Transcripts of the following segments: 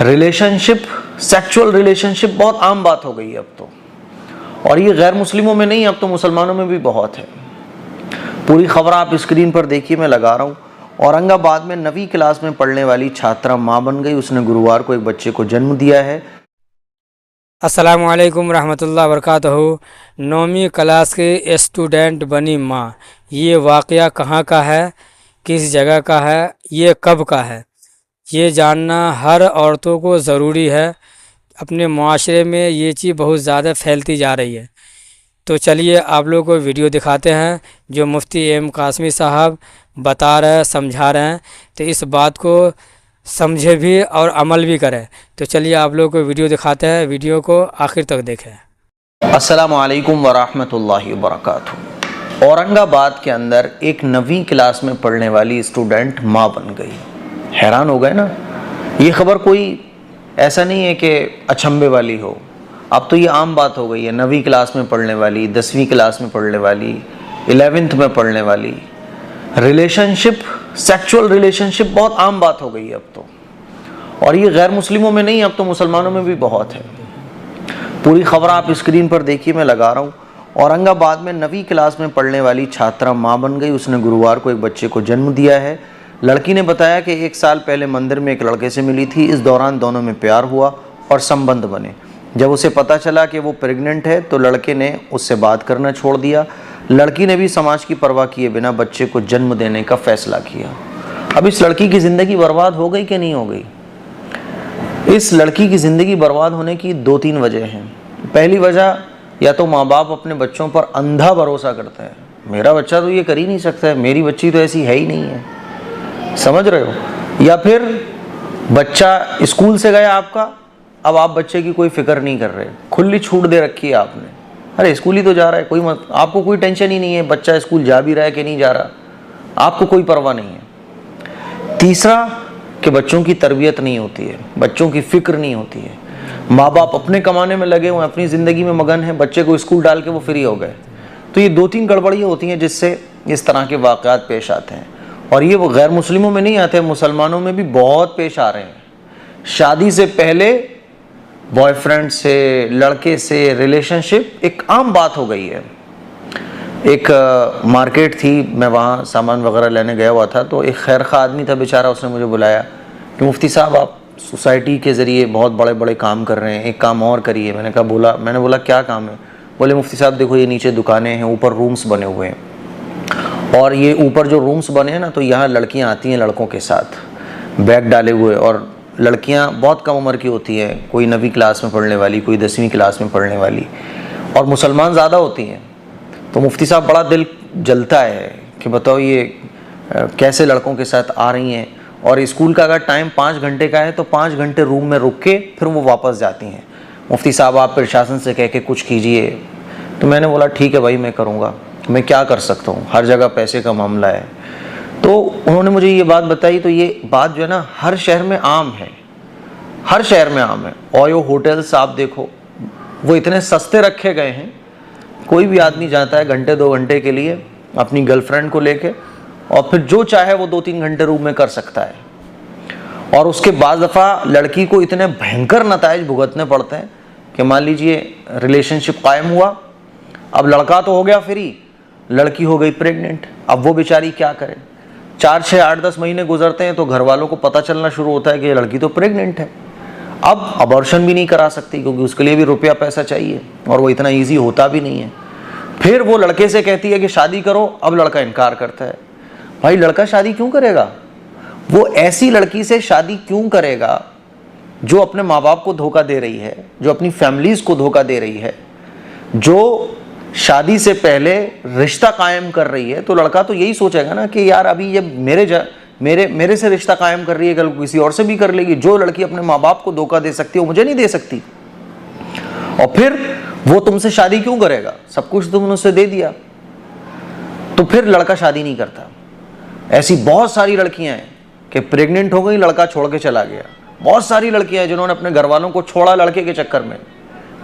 Relationship, sexual relationship बहुत आम बात हो गई है अब तो, और ये गैर मुस्लिमों में नहीं, अब तो मुसलमानों में भी बहुत है। पूरी खबर आप स्क्रीन पर देखिए, मैं लगा रहा हूँ। औरंगाबाद में 9वीं क्लास में पढ़ने वाली छात्रा मां बन गई। उसने गुरुवार को एक बच्चे को जन्म दिया है। अस्सलामु अलैकुम रहमतुल्लाहि वबरकातुहू। 9वीं क्लास के स्टूडेंट बनी माँ। ये वाक़या कहाँ का है, किस जगह का है, ये कब का है, ये जानना हर औरतों को ज़रूरी है। अपने माशरे में ये चीज़ बहुत ज़्यादा फैलती जा रही है। तो चलिए आप लोगों को वीडियो दिखाते हैं जो मुफ्ती एम कासमी साहब बता रहे हैं, समझा रहे हैं, तो इस बात को समझे भी और अमल भी करें। तो चलिए आप लोगों को वीडियो दिखाते हैं, वीडियो को आखिर तक देखें। अस्सलामु अलैकुम वरहमतुल्लाहि वबरकातुहू। औरंगाबाद के अंदर एक 9वीं क्लास में पढ़ने वाली स्टूडेंट माँ बन गई। हैरान हो गए ना। ये खबर कोई ऐसा नहीं है कि अचंभे वाली हो, अब तो ये आम बात हो गई है। 9वीं क्लास में पढ़ने वाली, 10वीं क्लास में पढ़ने वाली, 11th में पढ़ने वाली, रिलेशनशिप, सेक्सुअल रिलेशनशिप बहुत आम बात हो गई है अब तो, और ये गैर मुस्लिमों में नहीं, अब तो मुसलमानों में भी बहुत है। पूरी खबर आप स्क्रीन पर देखिए, मैं लगा रहा हूँ। औरंगाबाद में 9वीं क्लास में पढ़ने वाली छात्रा मां बन गई। उसने गुरुवार को एक बच्चे को जन्म दिया है। लड़की ने बताया कि 1 साल पहले मंदिर में एक लड़के से मिली थी। इस दौरान दोनों में प्यार हुआ और संबंध बने। जब उसे पता चला कि वो प्रेग्नेंट है तो लड़के ने उससे बात करना छोड़ दिया। लड़की ने भी समाज की परवाह किए बिना बच्चे को जन्म देने का फैसला किया। अब इस लड़की की ज़िंदगी बर्बाद हो गई कि नहीं हो गई? इस लड़की की ज़िंदगी बर्बाद होने की 2-3 वजह हैं। पहली वजह, या तो माँ बाप अपने बच्चों पर अंधा भरोसा करते हैं, मेरा बच्चा तो ये कर ही नहीं सकता है, मेरी बच्ची तो ऐसी है ही नहीं है, समझ रहे हो। या फिर बच्चा स्कूल से गया आपका, अब आप बच्चे की कोई फिक्र नहीं कर रहे, खुली छूट दे रखी है आपने। अरे स्कूल ही तो जा रहा है, आपको कोई टेंशन ही नहीं है, बच्चा स्कूल जा भी रहा है कि नहीं जा रहा, आपको कोई परवाह नहीं है। तीसरा, कि बच्चों की तरबियत नहीं होती है, बच्चों की फिक्र नहीं होती है। माँ बाप अपने कमाने में लगे हुए, अपनी ज़िंदगी में मगन है, बच्चे को स्कूल डाल के वो फ्री हो गए। तो ये 2-3 गड़बड़ियाँ होती हैं जिससे इस तरह के वाक़यात पेश आते हैं, और ये वो गैर मुस्लिमों में नहीं आते, मुसलमानों में भी बहुत पेश आ रहे हैं। शादी से पहले बॉयफ्रेंड से, लड़के से रिलेशनशिप एक आम बात हो गई है। एक मार्केट थी, मैं वहाँ सामान वगैरह लेने गया हुआ था, तो एक खैर खा आदमी था बेचारा, उसने मुझे बुलाया कि मुफ्ती साहब आप सोसाइटी के ज़रिए बहुत बड़े बड़े काम कर रहे हैं, एक काम और करिए। मैंने बोला क्या काम है? बोले मुफ्ती साहब देखो, ये नीचे दुकानें हैं, ऊपर रूम्स बने हुए हैं, और ये ऊपर जो रूम्स बने हैं ना, तो यहाँ लड़कियाँ आती हैं लड़कों के साथ बैग डाले हुए, और लड़कियाँ बहुत कम उम्र की होती हैं, कोई 9वीं क्लास में पढ़ने वाली, कोई 10वीं क्लास में पढ़ने वाली, और मुसलमान ज़्यादा होती हैं। तो मुफ्ती साहब बड़ा दिल जलता है कि बताओ ये कैसे लड़कों के साथ आ रही हैं, और स्कूल का अगर टाइम 5 घंटे का है तो 5 घंटे रूम में रुक के फिर वो वापस जाती हैं। मुफ्ती साहब आप प्रशासन से कह के कुछ कीजिए। तो मैंने बोला ठीक है भाई, मैं करूँगा, मैं क्या कर सकता हूँ, हर जगह पैसे का मामला है। तो उन्होंने मुझे ये बात बताई, तो ये बात जो है ना हर शहर में आम है, हर शहर में आम है। ओयो होटल्स आप देखो, वो इतने सस्ते रखे गए हैं, कोई भी आदमी जाता है घंटे 2 घंटे के लिए अपनी गर्लफ्रेंड को लेके, और फिर जो चाहे वो 2-3 घंटे रूम में कर सकता है। और उसके बाद दफ़ा लड़की को इतने भयंकर नताइज भुगतने पड़ते हैं कि मान लीजिए रिलेशनशिप कायम हुआ, अब लड़का तो हो गया फ्री, लड़की हो गई प्रेग्नेंट, अब वो बेचारी क्या करे। 4, 6, 8, 10 महीने गुजरते हैं तो घर वालों को पता चलना शुरू होता है कि ये लड़की तो प्रेग्नेंट है। अब अबॉर्शन भी नहीं करा सकती क्योंकि उसके लिए भी रुपया पैसा चाहिए, और वो इतना इजी होता भी नहीं है। फिर वो लड़के से कहती है कि शादी करो, अब लड़का इनकार करता है। भाई लड़का शादी क्यों करेगा? वो ऐसी लड़की से शादी क्यों करेगा जो अपने माँ बाप को धोखा दे रही है, जो अपनी फैमिलीज को धोखा दे रही है, जो शादी से पहले रिश्ता कायम कर रही है। तो लड़का तो यही सोचेगा ना कि यार अभी ये मेरे से रिश्ता कायम कर रही है, कल किसी और से भी कर लेगी। जो लड़की अपने माँ बाप को धोखा दे सकती है वो मुझे नहीं दे सकती। और फिर वो तुमसे शादी क्यों करेगा? सब कुछ तुमने उसे दे दिया। तो फिर लड़का शादी नहीं करता। ऐसी बहुत सारी लड़कियां हैं कि प्रेग्नेंट हो गई, लड़का छोड़ के चला गया। बहुत सारी लड़कियां हैं जिन्होंने अपने घर वालों को छोड़ा लड़के के चक्कर में,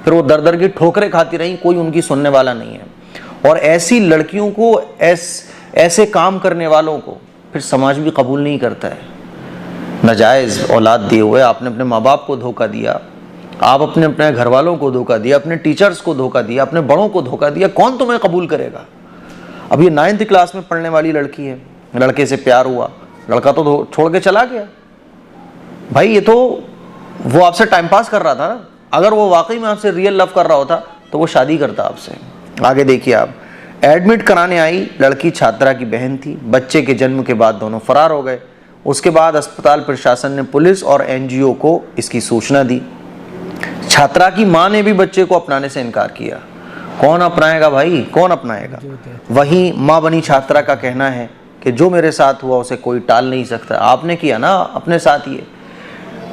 फिर वो दर दर की ठोकरें खाती रही, कोई उनकी सुनने वाला नहीं है। और ऐसी लड़कियों को, ऐसे काम करने वालों को फिर समाज भी कबूल नहीं करता है। नाजायज़ औलाद दिए हुए, आपने अपने माँ बाप को धोखा दिया, आप अपने अपने घर वालों को धोखा दिया, अपने टीचर्स को धोखा दिया, अपने बड़ों को धोखा दिया, कौन तुम्हें कबूल करेगा? अब ये 9th क्लास में पढ़ने वाली लड़की है, लड़के से प्यार हुआ, लड़का तो छोड़ के चला गया। भाई ये तो वो आपसे टाइम पास कर रहा था ना, अगर वो वाकई में आपसे रियल लव कर रहा होता तो वो शादी करता आपसे। आगे देखिए आप, एडमिट कराने आई लड़की छात्रा की बहन थी, बच्चे के जन्म के बाद दोनों फरार हो गए। उसके बाद अस्पताल प्रशासन ने पुलिस और एनजीओ को इसकी सूचना दी। छात्रा की मां ने भी बच्चे को अपनाने से इनकार किया। कौन अपनाएगा भाई, कौन अपनाएगा? वहीं मां बनी छात्रा का कहना है कि जो मेरे साथ हुआ उसे कोई टाल नहीं सकता। आपने किया ना अपने साथ ये।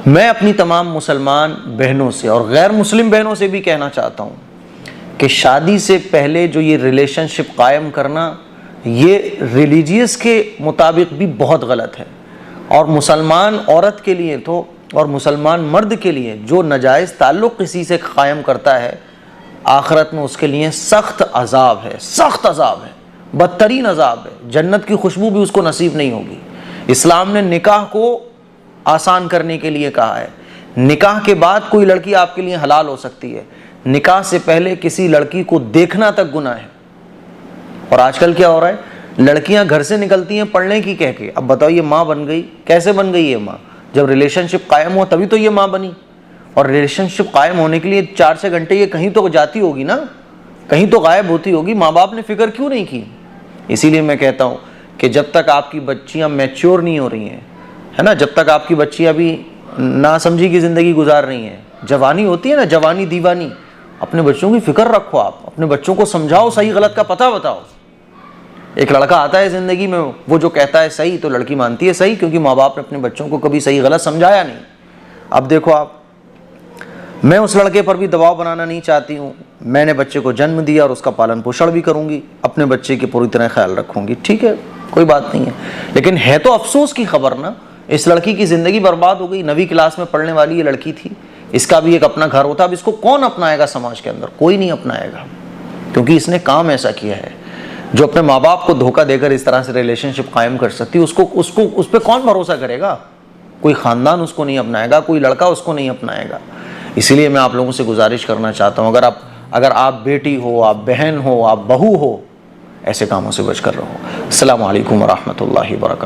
मैं अपनी तमाम मुसलमान बहनों से और गैर मुस्लिम बहनों से भी कहना चाहता हूँ कि शादी से पहले जो ये रिलेशनशिप कायम करना, ये रिलीजियस के मुताबिक भी बहुत गलत है। और मुसलमान औरत के लिए तो और मुसलमान मर्द के लिए जो नाजायज़ ताल्लुक़ किसी से कायम करता है, आखिरत में उसके लिए सख्त अजाब है, सख्त अजाब है, बदतरीन अजाब है। जन्नत की खुशबू भी उसको नसीब नहीं होगी। इस्लाम ने निकाह को आसान करने के लिए कहा है। निकाह के बाद कोई लड़की आपके लिए हलाल हो सकती है, निकाह से पहले किसी लड़की को देखना तक गुनाह है। और आजकल क्या हो रहा है, लड़कियां घर से निकलती हैं पढ़ने की कह के। अब बताओ ये माँ बन गई, कैसे बन गई ये माँ? जब रिलेशनशिप कायम हुआ तभी तो ये माँ बनी। और रिलेशनशिप कायम होने के लिए 4-6 घंटे ये कहीं तो जाती होगी ना, कहीं तो गायब होती होगी। माँ बाप ने फिक्र क्यों नहीं की? इसीलिए मैं कहता हूँ कि जब तक आपकी बच्चियाँ मैच्योर नहीं हो रही हैं, है ना, जब तक आपकी बच्चियाँ अभी नासमझी की ज़िंदगी गुजार रही हैं, जवानी होती है ना, जवानी दीवानी, अपने बच्चों की फिक्र रखो। आप अपने बच्चों को समझाओ, सही गलत का पता बताओ। एक लड़का आता है ज़िंदगी में, वो जो कहता है सही तो लड़की मानती है सही, क्योंकि माँ बाप ने अपने बच्चों को कभी सही गलत समझाया नहीं। अब देखो आप, मैं उस लड़के पर भी दबाव बनाना नहीं चाहती हूँ। मैंने बच्चे को जन्म दिया और उसका पालन पोषण भी करूँगी, अपने बच्चे की पूरी तरह ख्याल रखूँगी, ठीक है, कोई बात नहीं है। लेकिन है तो अफसोस की खबर ना, इस लड़की की ज़िंदगी बर्बाद हो गई। 9वीं क्लास में पढ़ने वाली ये लड़की थी, इसका भी एक अपना घर होता। अब इसको कौन अपनाएगा समाज के अंदर? कोई नहीं अपनाएगा, क्योंकि इसने काम ऐसा किया है। जो अपने माँ बाप को धोखा देकर इस तरह से रिलेशनशिप कायम कर सकती है, उसको उस पर कौन भरोसा करेगा? कोई ख़ानदान उसको नहीं अपनाएगा, कोई लड़का उसको नहीं अपनाएगा। इसीलिए मैं आप लोगों से गुजारिश करना चाहता हूँ, अगर आप बेटी हो, आप बहन हो, आप बहू हो, ऐसे कामों से बच कर रहो। अस्सलामु अलैकुम व रहमतुल्लाहि व बरकातहू।